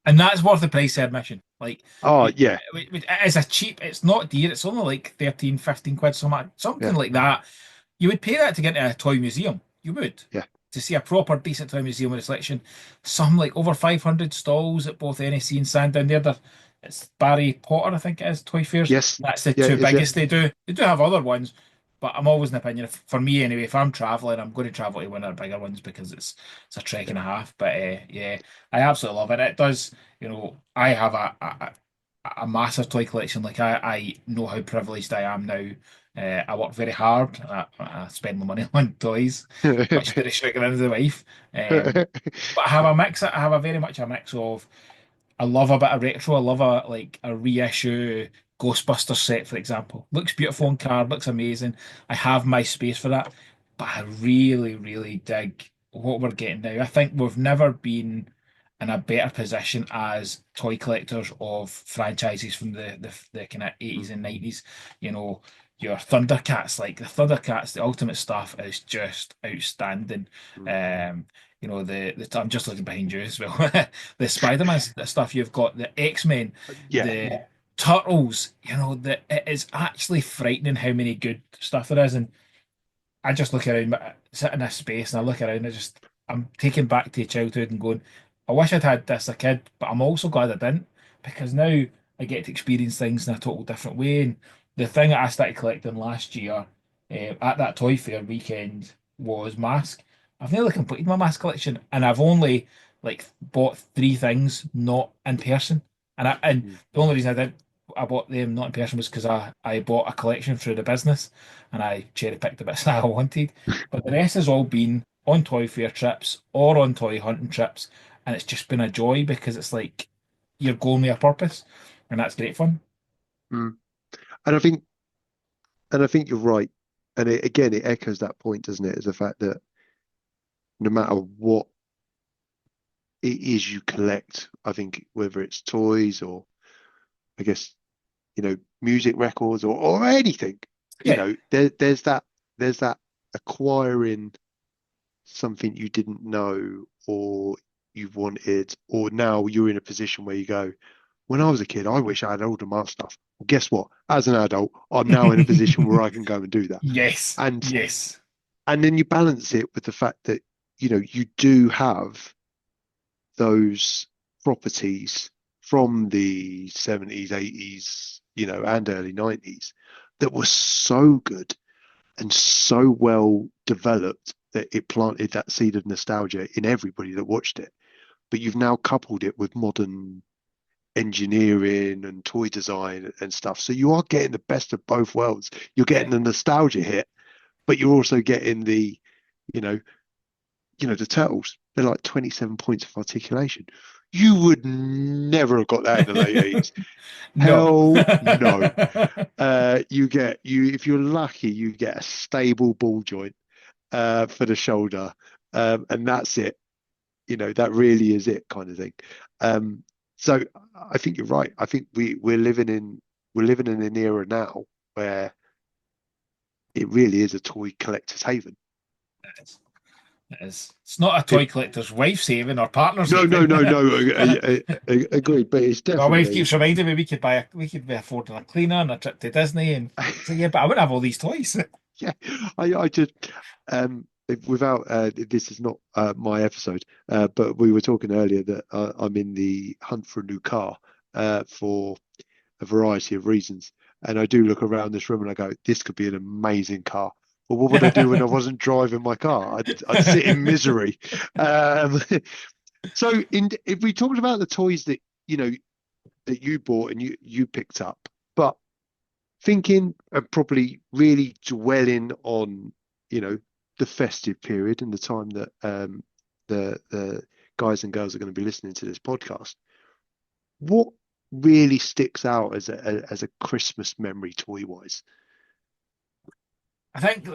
And that's worth the price of admission. Like, Oh you, yeah, it is a cheap, it's not dear, it's only like 13, 15 quid, something yeah, like that. You would pay that to get into a toy museum. You would. yeah. To see a proper decent toy museum with a selection. Some like over 500 stalls at both NSC and Sandown there. It's Barry Potter, I think it is, Toy Fairs. Yes, That's the yeah, two is it? biggest they do. They do have other ones, but I'm always in the opinion, for me anyway, if I'm traveling, I'm going to travel to one of the bigger ones because it's a trek Yeah. and a half. But yeah, I absolutely love it. It does, I have a massive toy collection. Like, I know how privileged I am now. I work very hard. I spend my money on toys, much to the chagrin of the wife. But I have a mix. I have a very much a mix of. I love a bit of retro. I love a reissue Ghostbusters set, for example. Looks beautiful Yeah. on card, looks amazing. I have my space for that. But I really, really dig what we're getting now. I think we've never been in a better position as toy collectors of franchises from the kind of 80s Mm, and 90s. You know, your Thundercats, like the Thundercats, the Ultimate stuff is just outstanding. mm. Um, I'm just looking behind you as well. The Spider-Man stuff you've got, the X-Men, Yeah, the Turtles, that it is actually frightening how many good stuff there is. And I just look around, sit in this space, and I look around. I'm taken back to childhood and going, I wish I'd had this as a kid, but I'm also glad I didn't because now I get to experience things in a total different way. And the thing that I started collecting last year, at that toy fair weekend, was mask. I've nearly completed my mask collection, and I've only like bought three things not in person. And Mm. the only reason I bought them not in person was because I bought a collection through the business and I cherry picked the bits that I wanted. But the rest has all been on toy fair trips or on toy hunting trips, and it's just been a joy because it's like you're going with a purpose, and that's great fun. Mm. And I think and I think you're right. And again, it echoes that point, doesn't it? Is the fact that no matter what it is you collect, I think whether it's toys or I guess, music records or anything, Yeah, there's that acquiring something you didn't know or you wanted, or now you're in a position where you go, when I was a kid, I wish I had all of my stuff. Well, guess what? As an adult, I'm now in a position where I can go and do that. yes, And yes, and then you balance it with the fact that, you do have those properties from the 70s, 80s, and early 90s that were so good and so well developed that it planted that seed of nostalgia in everybody that watched it. But you've now coupled it with modern engineering and toy design and stuff. So you are getting the best of both worlds. You're yeah. getting the nostalgia hit, but you're also getting you know, the turtles. They're like 27 points of articulation. You would never have got that in the late 80s. No. Hell no. You if you're lucky, you get a stable ball joint for the shoulder, and that's it. That really is it, kind of thing. Um, so I think you're right. I think we're living in an era now where it really is a toy collector's haven. It is. It is. It's not a toy It, collector's wife saving or partner no, no, saving. no, no. Agreed, but it's My wife definitely. keeps reminding me we could be affording a cleaner and a trip to Disney, and so yeah, but I wouldn't have all these toys. Yeah, I just without this is not my episode, but we were talking earlier that I'm in the hunt for a new car for a variety of reasons, and I do look around this room and I go, this could be an amazing car. But what would I do when I wasn't driving my car? I'd sit in misery. Um, so if we talked about the toys that that you bought and you picked up, but thinking and probably really dwelling on, the festive period and the time that the guys and girls are going to be listening to this podcast. What really sticks out as a Christmas memory toy wise? I think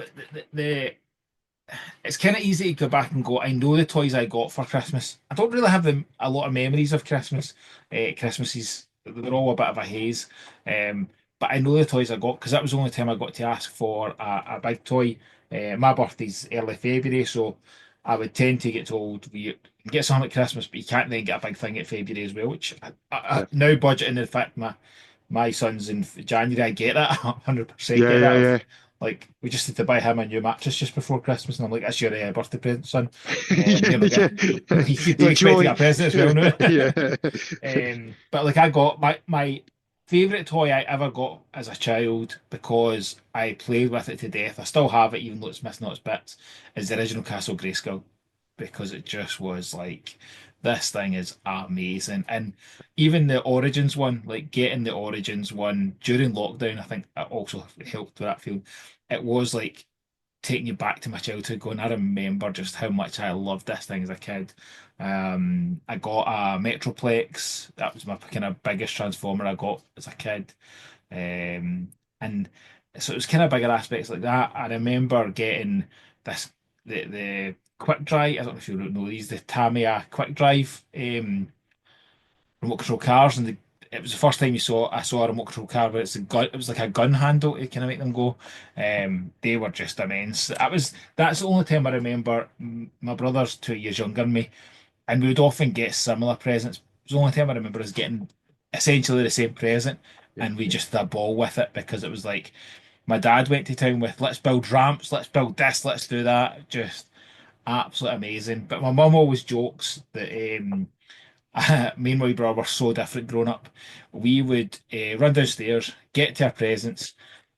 it's kind of easy to go back and go, I know the toys I got for Christmas. I don't really have a lot of memories of Christmas. Christmases, they're all a bit of a haze. Um, but I know the toys I got because that was the only time I got to ask for a big toy. My birthday's early February, so I would tend to get told you can get something at Christmas, but you can't then get a big thing at February as well, which Yeah, now budgeting the fact my son's in January, I get that, 100% yeah, get that. yeah, Like, we just need to buy him a new mattress just before Christmas, and I'm like, that's your birthday present, son. yeah. You don't expect to Enjoy. get a present as well now. Yeah. But like, I got my favorite toy I ever got as a child because I played with it to death. I still have it, even though it's missing all its bits. Is the original Castle Grayskull because it just was like, this thing is amazing. And even the Origins one, like getting the Origins one during lockdown, I think that also helped with that feel. It was like taking you back to my childhood, going, I remember just how much I loved this thing as a kid. I got a Metroplex. That was my kind of biggest transformer I got as a kid. And so it was kind of bigger aspects like that. I remember getting this the quick drive. I don't know if you know these, the Tamiya quick drive remote control cars, and it was the first time I saw a remote control car where it's a gun. It was like a gun handle to kind of make them go. They were just immense. That's the only time I remember. My brother's 2 years younger than me, and we would often get similar presents. It was the only time I remember us getting essentially the same present. Yeah. and we just had a ball with it because it was like my dad went to town with let's build ramps, let's build this, let's do that. Just absolutely amazing. But my mum always jokes that me and my brother were so different growing up. We would run downstairs, get to our presents.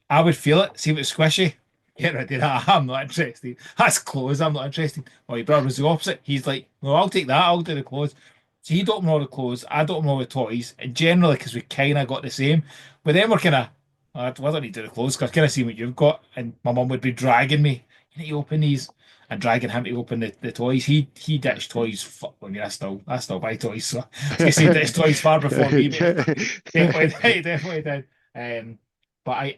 I would feel it, see if it's squishy. Get rid of that. I'm not interested. That's clothes. I'm not interested. My brother was the opposite. He's like, well, I'll take that. I'll do the clothes. So he'd open all the clothes. I'd open all the toys. And generally, because we kind of got the same. But then we're kind of, I don't need to do the clothes because I kind of see what you've got. And my mum would be dragging me. You need to open these. And dragging him to open the toys. He ditched toys. I mean, I still buy toys. So I was gonna say ditched toys far before me, but definitely did, definitely did. But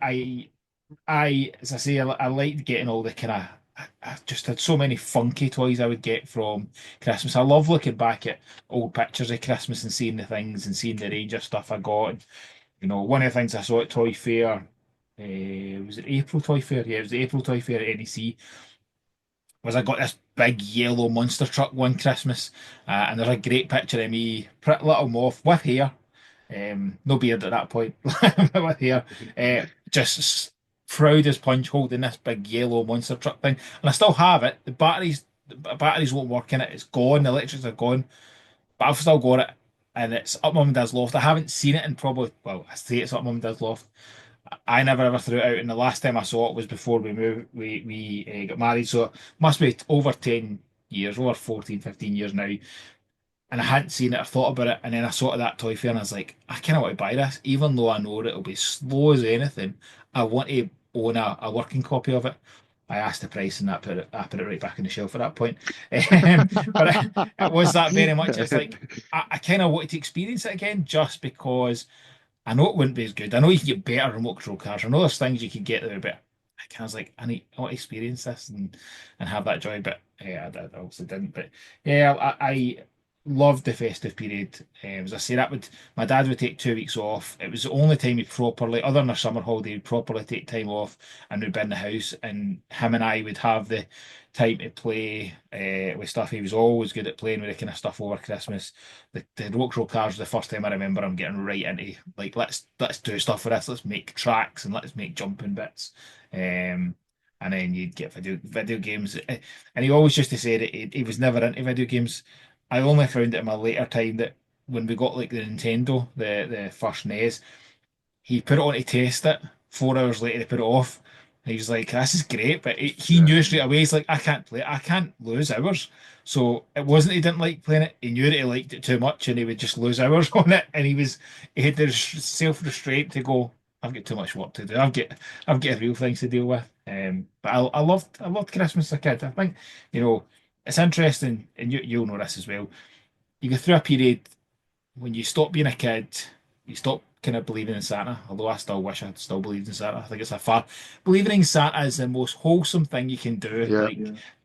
as I say, I liked getting all the kind of. I just had so many funky toys I would get from Christmas. I love looking back at old pictures of Christmas and seeing the things and seeing the range of stuff I got. And, one of the things I saw at Toy Fair, was it April Toy Fair? Yeah, it was the April Toy Fair at NEC. Was I got this big yellow monster truck one Christmas, and there's a great picture of me, pretty little Moff with hair, no beard at that point, with hair, just proud as punch, holding this big yellow monster truck thing, and I still have it. The batteries won't work in it. It's gone. The electrics are gone, but I've still got it, and it's up Mum and Dad's loft. I haven't seen it in probably, well, I say it's up Mum and Dad's loft. I never ever threw it out, and the last time I saw it was before we moved. We got married, so it must be over 10 years, over 14, 15 years now. And I hadn't seen it, I thought about it, and then I saw it at that toy fair, and I was like, I kind of want to buy this, even though I know it'll be slow as anything. I want to own a working copy of it. I asked the price, and I put it right back on the shelf at that point. But it was that very much. It's like I kind of wanted to experience it again, just because. I know it wouldn't be as good. I know you can get better remote control cars. I know there's things you can get there, but I kind of was like, I want to experience this and have that joy. But yeah, I obviously didn't. But yeah, I loved the festive period. As I say, my dad would take 2 weeks off. It was the only time he properly, other than a summer holiday, he'd properly take time off and we'd be in the house. And him and I would have the time to play with stuff. He was always good at playing with the kind of stuff over Christmas. The rock roll cars was the first time I remember him getting right into like let's do stuff for this. Let's make tracks and let's make jumping bits. And then you'd get video games. And he always used to say that he was never into video games. I only found it in my later time that when we got like the Nintendo, the first NES, he put it on to test it. 4 hours later, he put it off. And he was like, "This is great," but he Yeah. knew straight away. He's like, "I can't play it. I can't lose hours." So it wasn't he didn't like playing it. He knew that he liked it too much, and he would just lose hours on it. And he had the self-restraint to go. I've got too much work to do. I've got real things to deal with. But I loved Christmas as a kid. I think it's interesting, and you'll know this as well. You go through a period when you stop being a kid, you stop kind of believing in Santa. Although I still wish I'd still believed in Santa. I think it's a far believing in Santa is the most wholesome thing you can do. Yeah. Like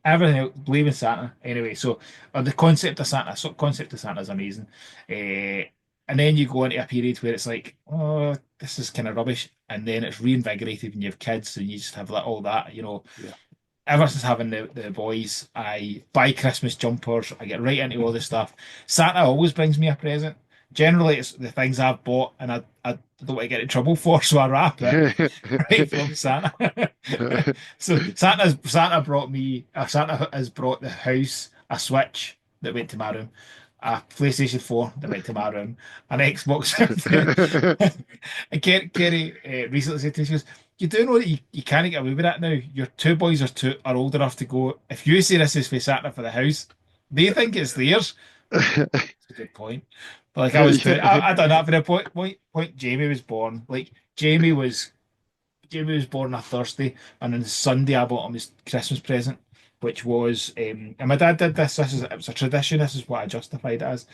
everything else, believe in Santa. Anyway, so the concept of Santa is amazing. And then you go into a period where it's like, oh, this is kind of rubbish, and then it's reinvigorated when you have kids, and you just have like all that. Yeah. Ever since having the boys, I buy Christmas jumpers. I get right into all this stuff. Santa always brings me a present. Generally, it's the things I've bought, and I don't want to get in trouble for, so I wrap it right from Santa. So Santa has brought the house a Switch that went to my room, a PlayStation 4 that went to my room, an Xbox. And Kerry recently said to me, she goes, "You do know that you can't get away with that now. Your two boys are old enough to go. If you say this is for Santa for the house, they think it's theirs." That's a good point. But like I done that for the point Jamie was born. Like Jamie was born on a Thursday, and on Sunday I bought him his Christmas present, which was and my dad did this. It was a tradition. This is what I justified it as.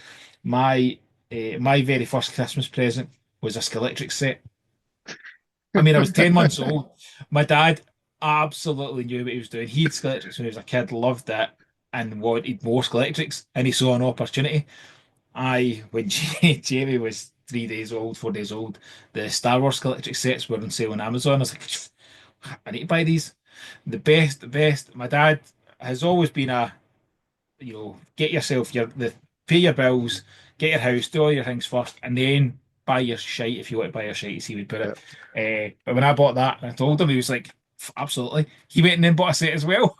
My very first Christmas present was a Scalextric set. I mean, I was 10 months old. My dad absolutely knew what he was doing. He had Scalextrics when he was a kid, loved it, and wanted more Scalextrics, and he saw an opportunity. When Jamie was 3 days old, 4 days old, the Star Wars electric sets were on sale on Amazon. I was like, I need to buy these. The best. My dad has always been get yourself pay your bills, get your house, do all your things first, and then buy your shite if you want to buy your shite, as he would put Yeah. it. But when I bought that, and I told him, he was like, Absolutely." He went and then bought a set as well.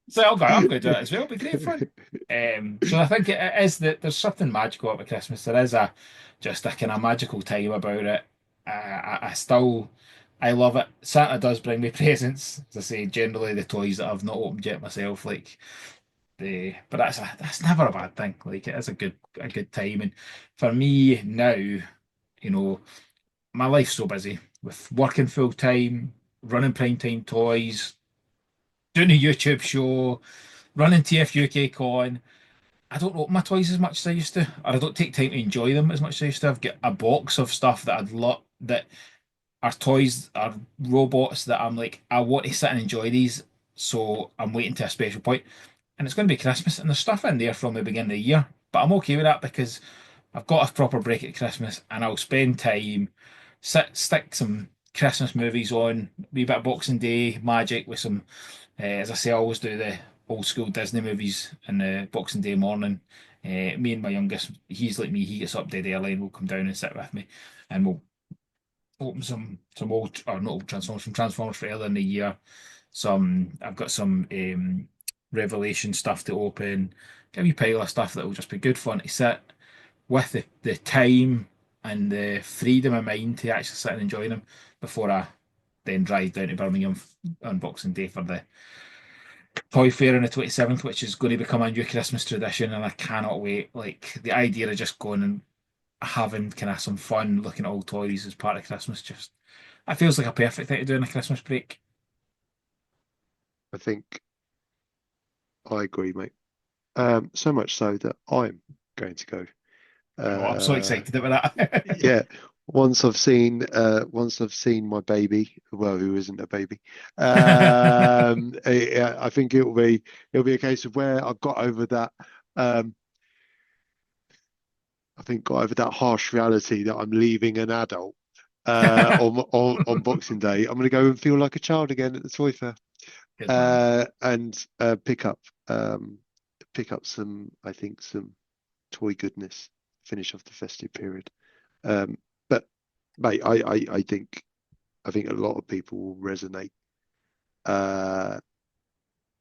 So I'm going to do that as well. It'll be great fun. So I think it is that there's something magical about Christmas. There is a just a kind of magical time about it. I still I love it. Santa does bring me presents. As I say, generally the toys that I've not opened yet myself, like but that's never a bad thing. Like it is a good time. And for me now, my life's so busy with working full time, running prime time toys, doing a YouTube show, running TFUK Con. I don't open my toys as much as I used to, or I don't take time to enjoy them as much as I used to. I've got a box of stuff that I'd lot that are toys, are robots that I'm like, I want to sit and enjoy these, so I'm waiting to a special point. And it's going to be Christmas, and there's stuff in there from the beginning of the year, but I'm okay with that because I've got a proper break at Christmas, and I'll spend time stick some Christmas movies on, wee bit of Boxing Day magic with some. As I say, I always do the old school Disney movies in the Boxing Day morning. Me and my youngest, he's like me, he gets up dead early and will come down and sit with me, and we'll open some old or not old Transformers, from Transformers for earlier in the year. I've got some Revelation stuff to open, a wee pile of stuff that will just be good fun to sit with the time and the freedom of mind to actually sit and enjoy them before I then drive down to Birmingham on Boxing Day for the Toy Fair on the 27th, which is going to become a new Christmas tradition, and I cannot wait. Like the idea of just going and having kind of some fun looking at old toys as part of Christmas, just that feels like a perfect thing to do in a Christmas break. I think I agree, mate. So much so that I'm going to go. I know, I'm so Uh, excited about that. yeah. Once I've seen my baby, well, who isn't a baby, I think it'll be a case of where I've got over that. Um, I think got over that harsh reality that I'm leaving an adult on Boxing Day. I'm going to go and feel like a child again at the toy fair, Good man. and um, pick up some, I think, some toy goodness. Finish off the festive period. Um, but mate, I think a lot of people will resonate. Uh,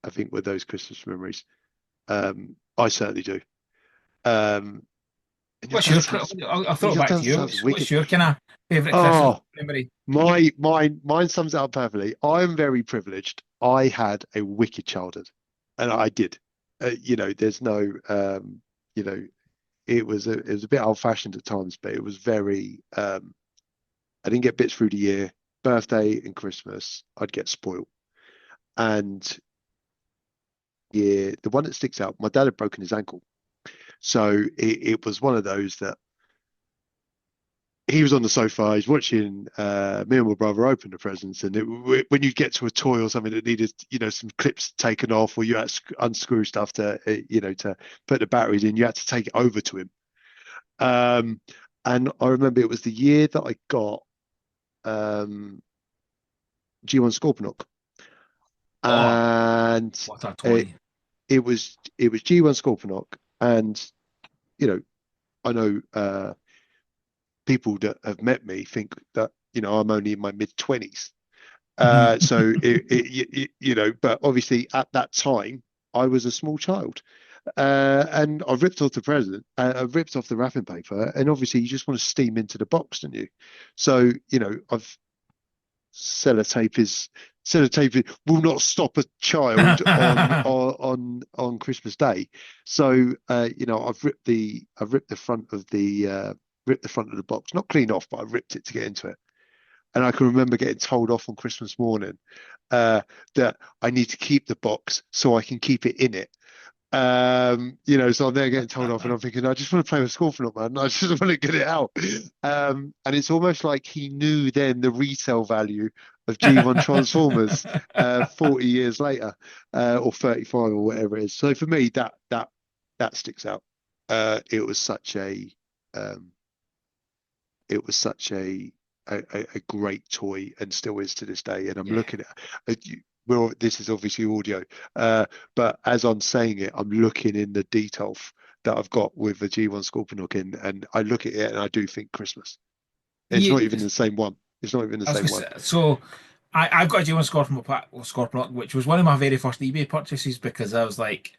I think with those Christmas memories. I certainly do. Um, and What's that your? sounds I'll throw it back that to you. sounds What's wicked. your kind of favorite Christmas Oh, memory? mine sums it up perfectly. I'm very privileged. I had a wicked childhood, and I did. There's no, you know, it was a bit old fashioned at times, but it was very. I didn't get bits through the year. Birthday and Christmas, I'd get spoiled. And yeah, the one that sticks out, my dad had broken his ankle, so it was one of those that he was on the sofa, he's watching me and my brother open the presents, and when you get to a toy or something that needed, some clips taken off, or you had to unscrew stuff to put the batteries in, you had to take it over to him. Um, and I remember it was the year that I got um, G1 Scorponok, Oh, and what a it, toy! it was G1 Scorponok, and you know I know people that have met me think that I'm only in my mid 20s. So but obviously at that time I was a small child, and I ripped off the present, I ripped off the wrapping paper, and obviously you just want to steam into the box, don't you? So I've sellotape is will not stop a child on Christmas Day. So I've ripped the front of the box, not clean off, but I ripped it to get into it. And I can remember getting told off on Christmas morning uh, that I need to keep the box so I can keep it in it. So I'm there getting told off, and I'm thinking, I just want to play with Scorpion, man. I just want to get it out. And it's almost like he knew then the retail value of G1 Transformers 40 years later, or 35 or whatever it is. So for me, that sticks out. It was such a um, it was such a great toy, and still is to this day. And I'm Yeah, looking at well, this is obviously audio, but as I'm saying it, I'm looking in the detail that I've got with the G1 Scorponok in, and I look at it and I do think Christmas. It's not Yeah, even the same one. It's not even the I was same gonna one. say, so I've got a G1 Scorpion, which was one of my very first eBay purchases because I was like,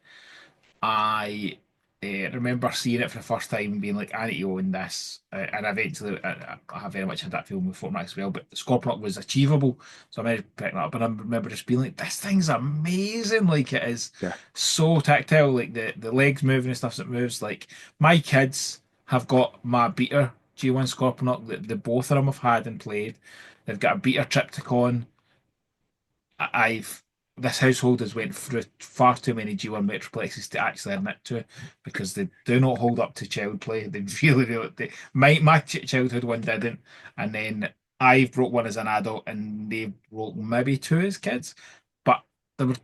I remember seeing it for the first time and being like, I need to own this. And eventually, I have very much had that feeling with Fortnite as well. But Scorponok was achievable. So I made picking it up. And I remember just being like, this thing's amazing. Like, it is Yeah, so tactile. Like, the legs moving and stuff that moves. Like, my kids have got my beater G1 Scorponok that the both of them have had and played. They've got a beater Tripticon. I've this household has went through far too many G1 Metroplexes to actually admit to, because they do not hold up to child play. They really. My childhood one didn't, and then I broke one as an adult, and they broke maybe two as kids, but they're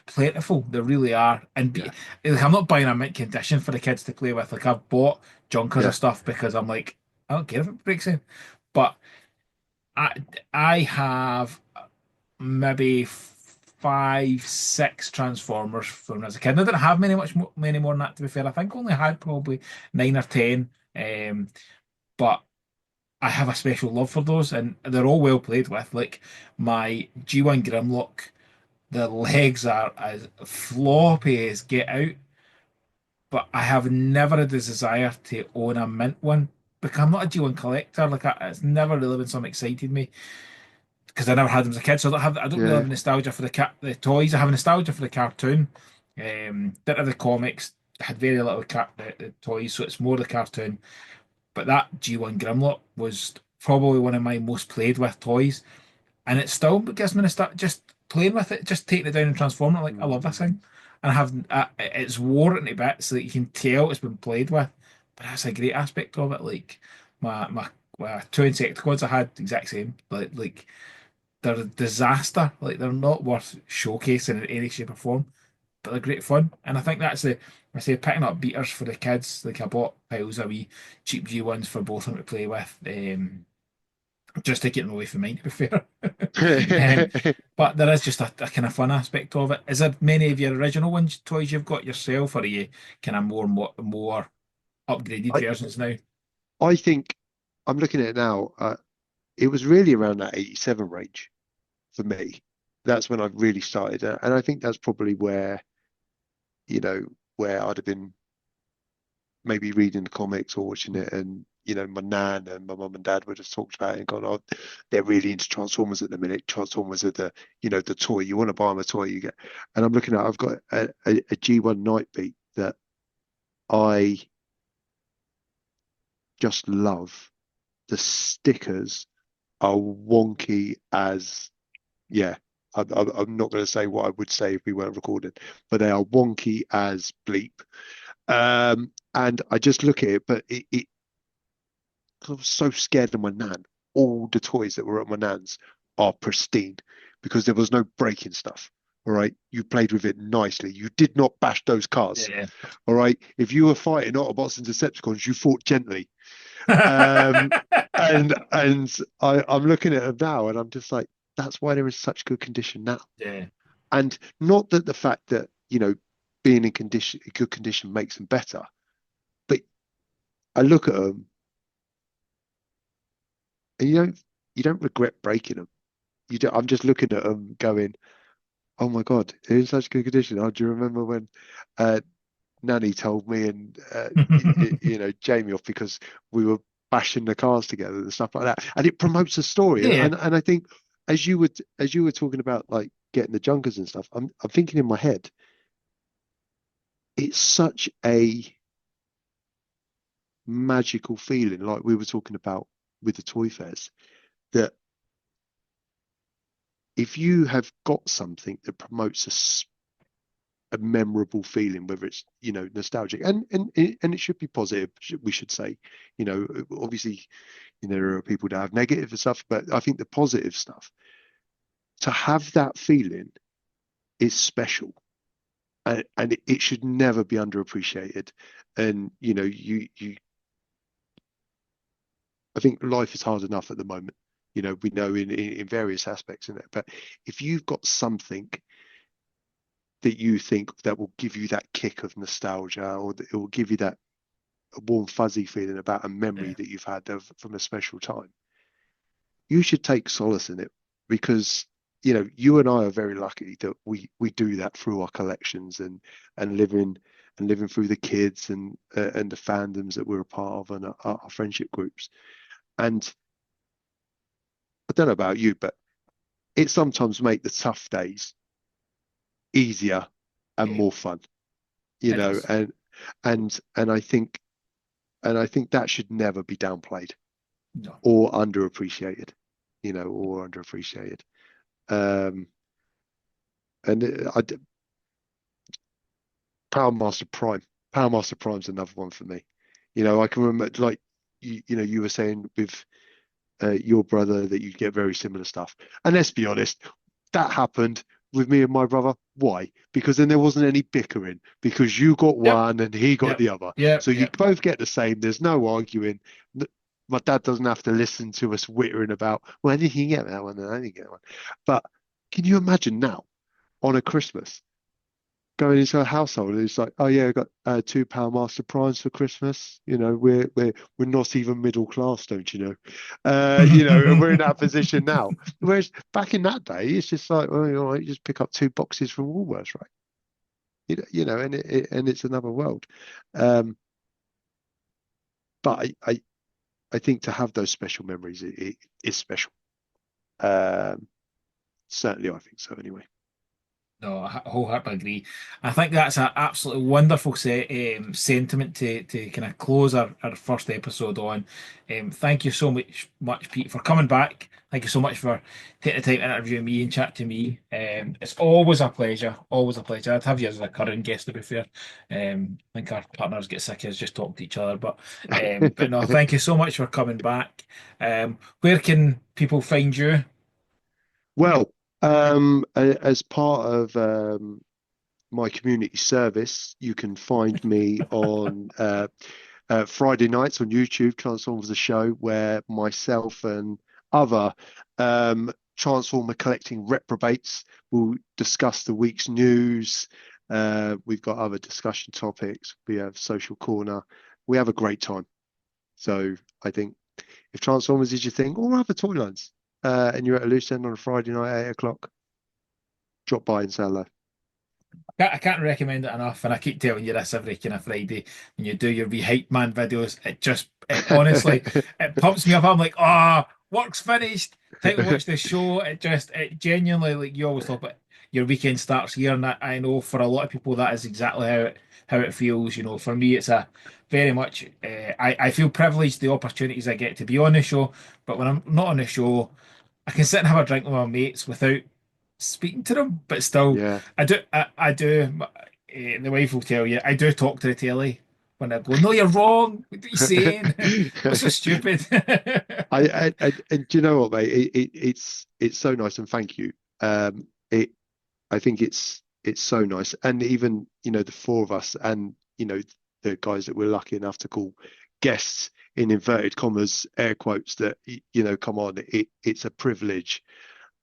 plentiful. They really are, and yeah, like, I'm not buying a mint condition for the kids to play with. Like, I've bought junkers of yeah. stuff because I'm like, I don't care if it breaks in, but I I have maybe five, six Transformers from when I was a kid. And I didn't have many more than that, to be fair. I think I only had probably 9 or 10. But I have a special love for those, and they're all well played with. Like my G1 Grimlock, the legs are as floppy as get out. But I have never had the desire to own a mint one because I'm not a G1 collector. Like, it's never really been something excited me because I never had them as a kid, so I don't really have Yeah. nostalgia for the toys. I have nostalgia for the cartoon. Didn't have the comics. Had very little the toys, so it's more the cartoon. But that G1 Grimlock was probably one of my most played with toys, and it still gives me nostalgia. Just playing with it, just taking it down and transforming it. Like, I love this Mm. thing, and I have it's worn to bits so that you can tell it's been played with. But that's a great aspect of it. Like my two Insecticons I had exact same. Like they're a disaster. Like, they're not worth showcasing in any shape or form, but they're great fun. And I think that's I say picking up beaters for the kids. Like, I bought piles of wee cheap G ones for both of them to play with, just to get them away from mine, to be fair. um, but there is just a kind of fun aspect of it. Is there many of your original ones toys you've got yourself, or are you kind of more upgraded I versions now? I think I'm looking at it now. It was really around that 87 range for me. That's when I really started, and I think that's probably where you know where I'd have been maybe reading the comics or watching it, and my nan and my mum and dad would have talked about it and gone, "Oh, they're really into Transformers at the minute. Transformers are the toy. You want to buy them a toy, you get." And I'm looking at, I've got a G1 Nightbeat that I just love. The stickers are wonky as, yeah. I'm not going to say what I would say if we weren't recorded, but they are wonky as bleep. And I just look at it, but I was so scared of my nan. All the toys that were at my nan's are pristine because there was no breaking stuff. All right. You played with it nicely. You did not bash those cars. Yeah. All right. If you were fighting Autobots and Decepticons, you fought gently. Um, and I'm looking at them now and I'm just like, that's why they're in such good condition now. Yeah. And not that the fact that, being in good condition makes them better, but I look at them and you don't regret breaking them. You don't, I'm just looking at them going, oh my God, they're in such good condition. Oh, do you remember when uh, Nanny told me and Jamie off because we were bashing the cars together and stuff like that, and it promotes a story. And Yeah. and I think as you were talking about like getting the junkers and stuff, I'm thinking in my head, it's such a magical feeling, like we were talking about with the toy fairs, that if you have got something that promotes a memorable feeling, whether it's nostalgic and it should be positive. We should say, obviously, there are people that have negative and stuff, but I think the positive stuff to have that feeling is special, and it should never be underappreciated. And I think life is hard enough at the moment. We know in various aspects in it, but if you've got something that you think that will give you that kick of nostalgia, or that it will give you that warm fuzzy feeling about a memory Yeah. that you've had from a special time, you should take solace in it, because you and I are very lucky that we do that through our collections, and living through the kids, and the fandoms that we're a part of, and our friendship groups. And I don't know about you, but it sometimes make the tough days easier and Yeah, more fun, it does. and I think that should never be downplayed No. or underappreciated, or underappreciated. Um, and Power Master Prime, Power Master Prime's another one for me. I can remember, like, you were saying with your brother, that you get very similar stuff. And let's be honest, that happened with me and my brother. Why? Because then there wasn't any bickering, because you got Yep. one and he got Yep. the other. Yep. So you Yep. both get the same. There's no arguing. My dad doesn't have to listen to us whittering about, well, did he get that one? And I didn't get one. But can you imagine now, on a Christmas, going into a household and it's like, oh yeah, I got two Power Master Primes for Christmas. We're not even middle class, don't you know? And we're in that position now. Whereas back in that day, it's just like, well, you just pick up two boxes from Woolworths, right? And it's another world. Um, but I think to have those special memories, it is special. Um, Certainly, I think so. Anyway. No, I wholeheartedly agree. I think that's an absolutely wonderful sentiment to kind of close our first episode on. Thank you so much, Pete, for coming back. Thank you so much for taking the time to interview me and chat to me. It's always a pleasure, always a pleasure. I'd have you as a current guest, to be fair. I think our partners get sick of us just talking to each other. But no, thank you so much for coming back. Where can people find you? Well, as part of my community service, you can find me on Friday nights on YouTube, Transformers the Show, where myself and other Transformer collecting reprobates will discuss the week's news. We've got other discussion topics. We have social corner. We have a great time. So I think if Transformers is your thing, or other toy lines, and you're at a loose end on a Friday night at 8 o'clock, drop by and say hello. I can't recommend it enough, and I keep telling you this every kind of Friday when you do your wee hype man videos. It honestly, it pumps me up. I'm like, work's finished. Time to watch the show. It genuinely, like you always talk about, your weekend starts here, and I know for a lot of people that is exactly how it feels. For me, it's a very much. I feel privileged the opportunities I get to be on the show, but when I'm not on the show, I can sit and have a drink with my mates without speaking to them, but still, Yeah. I do. The wife will tell you, I do talk to the telly when I go, no, you're wrong. What are you saying? What's so stupid? And do you know what, mate? It's so nice, and thank you. It I think it's so nice, and even the four of us, and the guys that we're lucky enough to call guests in inverted commas, air quotes, that come on. It's a privilege,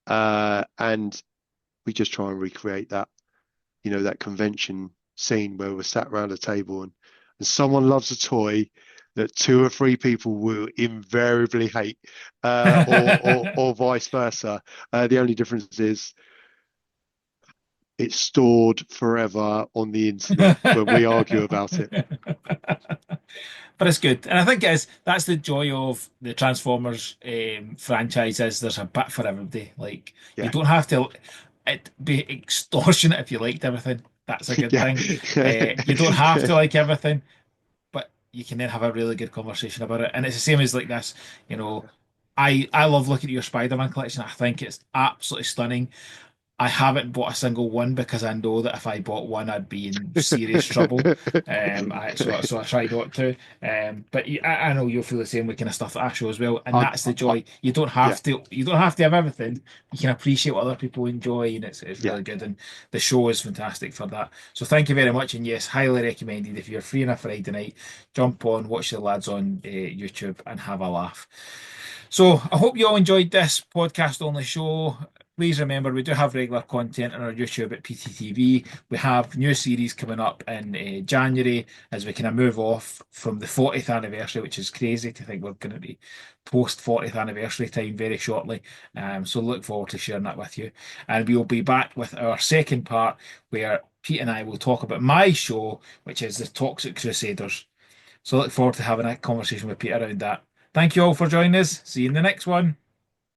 and we just try and recreate that, that convention scene where we're sat around a table, and someone loves a toy that two or three people will invariably hate, or vice versa. The only difference is it's stored forever on the internet when we argue about it. But it's good, and I think that's the joy of the Transformers franchise. Is there's a bit for everybody. Like you Yeah. don't have to it be extortionate if you liked everything. That's a good Yeah. thing. You don't have to like everything, but you can then have a really good conversation about it. And it's the same as like this, you know. I love looking at your Spider-Man collection. I think it's absolutely stunning. I haven't bought a single one because I know that if I bought one, I'd be in serious trouble. So I try not to. I know you'll feel the same with kind of stuff that I show as well, and I, that's the I, joy. You don't yeah. have to. You don't have to have everything. You can appreciate what other people enjoy, and it's Yeah. really good. And the show is fantastic for that. So thank you very much. And yes, highly recommended if you're free on a Friday night, jump on, watch the lads on YouTube, and have a laugh. So I hope you all enjoyed this podcast only show. please remember we do have regular content on our YouTube at PTTV. We have new series coming up in January as we kind of move off from the 40th anniversary, which is crazy to think we're going to be post 40th anniversary time very shortly. So look forward to sharing that with you. And we'll be back with our second part where Pete and I will talk about my show, which is the Toxic Crusaders. So look forward to having a conversation with Pete around that. Thank you all for joining us. See you in the next one.